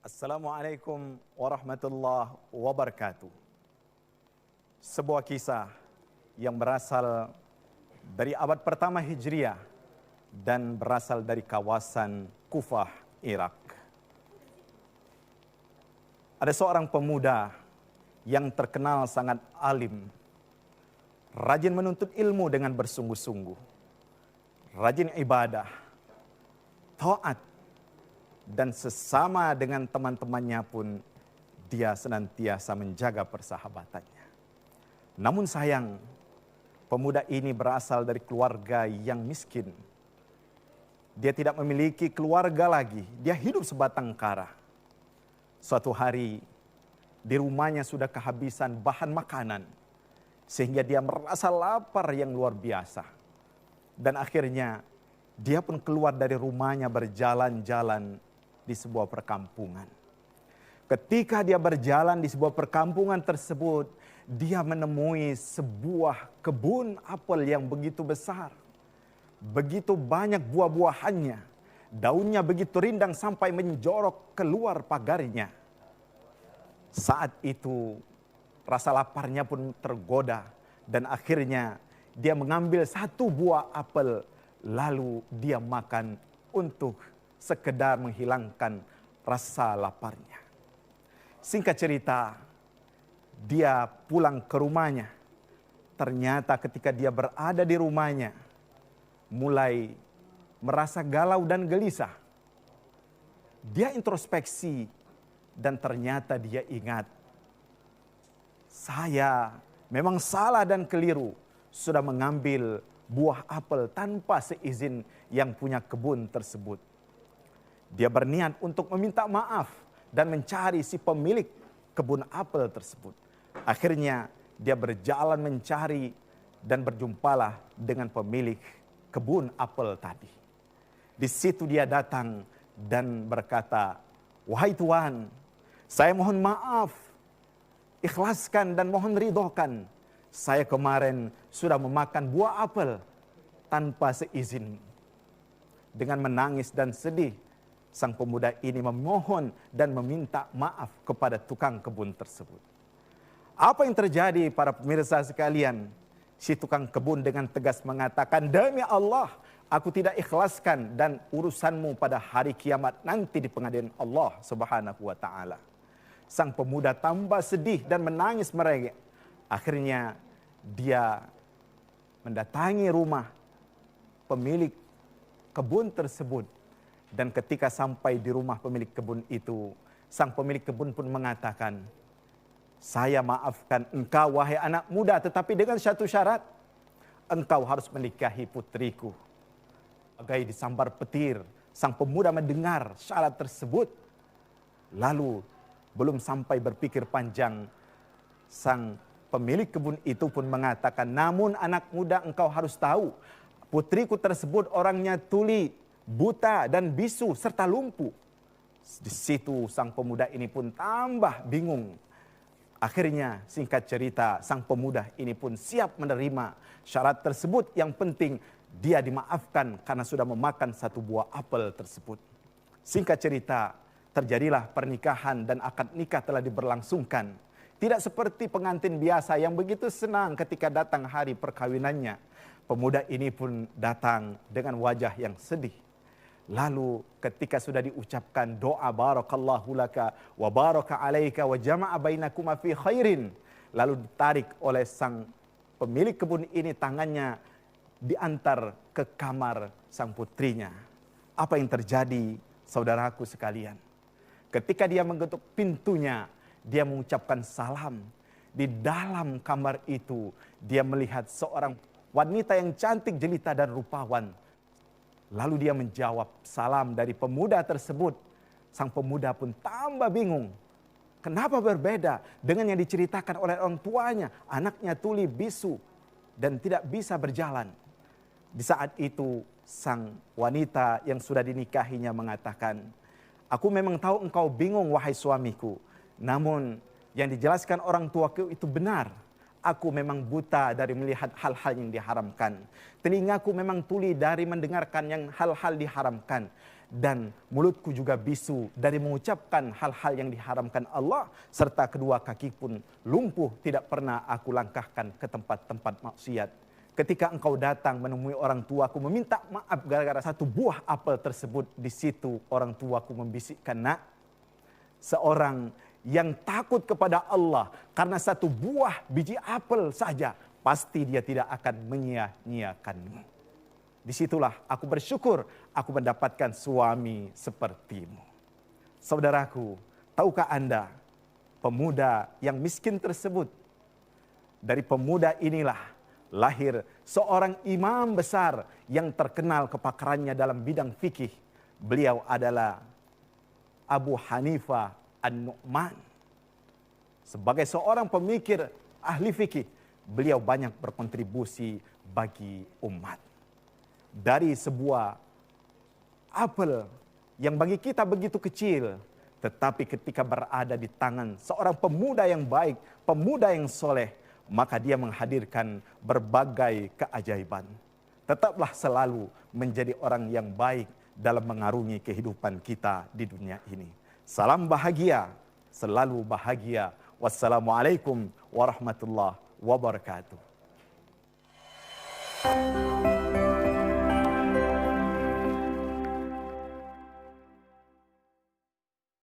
Assalamualaikum warahmatullahi wabarakatuh. Sebuah kisah yang berasal dari abad pertama Hijriah dan berasal dari kawasan Kufah, Irak. Ada seorang pemuda yang terkenal sangat alim, rajin menuntut ilmu dengan bersungguh-sungguh, rajin ibadah, taat, dan sesama dengan teman-temannya pun dia senantiasa menjaga persahabatannya. Namun sayang, pemuda ini berasal dari keluarga yang miskin. Dia tidak memiliki keluarga lagi, dia hidup sebatang kara. Suatu hari di rumahnya sudah kehabisan bahan makanan, sehingga dia merasa lapar yang luar biasa. Dan akhirnya dia pun keluar dari rumahnya berjalan-jalan di sebuah perkampungan. Ketika dia berjalan di sebuah perkampungan tersebut, dia menemui sebuah kebun apel yang begitu besar. Begitu banyak buah-buahannya. Daunnya begitu rindang sampai menjorok keluar pagarnya. Saat itu rasa laparnya pun tergoda dan akhirnya dia mengambil satu buah apel lalu dia makan untuk sekedar menghilangkan rasa laparnya. Singkat cerita, dia pulang ke rumahnya. Ternyata ketika dia berada di rumahnya, mulai merasa galau dan gelisah. Dia introspeksi dan ternyata dia ingat, saya memang salah dan keliru sudah mengambil buah apel tanpa seizin yang punya kebun tersebut. Dia berniat untuk meminta maaf dan mencari si pemilik kebun apel tersebut. Akhirnya dia berjalan mencari dan berjumpalah dengan pemilik kebun apel tadi. Di situ dia datang dan berkata, "Wahai Tuan, saya mohon maaf, ikhlaskan dan mohon ridhokan. Saya kemarin sudah memakan buah apel tanpa seizin." Dengan menangis dan sedih, sang pemuda ini memohon dan meminta maaf kepada tukang kebun tersebut. Apa yang terjadi para pemirsa sekalian? Si tukang kebun dengan tegas mengatakan, "Demi Allah, aku tidak ikhlaskan dan urusanmu pada hari kiamat nanti di pengadilan Allah Subhanahu wa taala." Sang pemuda tambah sedih dan menangis merengek. Akhirnya dia mendatangi rumah pemilik kebun tersebut. Dan ketika sampai di rumah pemilik kebun itu, sang pemilik kebun pun mengatakan, "Saya maafkan engkau wahai anak muda, tetapi dengan satu syarat, engkau harus menikahi putriku." Bagai disambar petir, sang pemuda mendengar syarat tersebut. Lalu belum sampai berpikir panjang, sang pemilik kebun itu pun mengatakan, "Namun anak muda, engkau harus tahu, putriku tersebut orangnya tuli, buta dan bisu serta lumpuh." Di situ sang pemuda ini pun tambah bingung. Akhirnya singkat cerita, sang pemuda ini pun siap menerima syarat tersebut. Yang penting dia dimaafkan karena sudah memakan satu buah apel tersebut. Singkat cerita, terjadilah pernikahan dan akad nikah telah diberlangsungkan. Tidak seperti pengantin biasa yang begitu senang ketika datang hari perkawinannya. Pemuda ini pun datang dengan wajah yang sedih. Lalu ketika sudah diucapkan doa barakallahu laka wa baraka alaika wa jama'a bainakuma fi khairin, lalu ditarik oleh sang pemilik kebun ini, tangannya diantar ke kamar sang putrinya. Apa yang terjadi, saudaraku sekalian? Ketika dia mengetuk pintunya, dia mengucapkan salam. Di dalam kamar itu dia melihat seorang wanita yang cantik, jelita dan rupawan. Lalu dia menjawab salam dari pemuda tersebut. Sang pemuda pun tambah bingung. Kenapa berbeda dengan yang diceritakan oleh orang tuanya? Anaknya tuli, bisu, dan tidak bisa berjalan. Di saat itu sang wanita yang sudah dinikahinya mengatakan, "Aku memang tahu engkau bingung wahai suamiku. Namun yang dijelaskan orang tuaku itu benar. Aku memang buta dari melihat hal-hal yang diharamkan. Telingaku memang tuli dari mendengarkan yang hal-hal diharamkan. dan mulutku juga bisu dari mengucapkan hal-hal yang diharamkan Allah, serta kedua kaki pun lumpuh, tidak pernah aku langkahkan ke tempat-tempat maksiat. Ketika engkau datang menemui orang tuaku meminta maaf gara-gara satu buah apel tersebut, di situ orang tuaku membisikkan, nak, seorang yang takut kepada Allah karena satu buah biji apel saja, pasti dia tidak akan menyia-nyiakanmu. Disitulah aku bersyukur aku mendapatkan suami sepertimu. Saudaraku, tahukah Anda, pemuda yang miskin tersebut, dari pemuda inilah lahir seorang imam besar yang terkenal kepakarannya dalam bidang fikih. Beliau adalah Abu Hanifah An-Nu'man. Sebagai seorang pemikir ahli fikih, beliau banyak berkontribusi bagi umat. Dari sebuah apel yang bagi kita begitu kecil, tetapi ketika berada di tangan seorang pemuda yang baik, pemuda yang soleh, maka dia menghadirkan berbagai keajaiban. Tetaplah selalu menjadi orang yang baik dalam mengarungi kehidupan kita di dunia ini. Salam bahagia, selalu bahagia. Wassalamualaikum warahmatullahi wabarakatuh.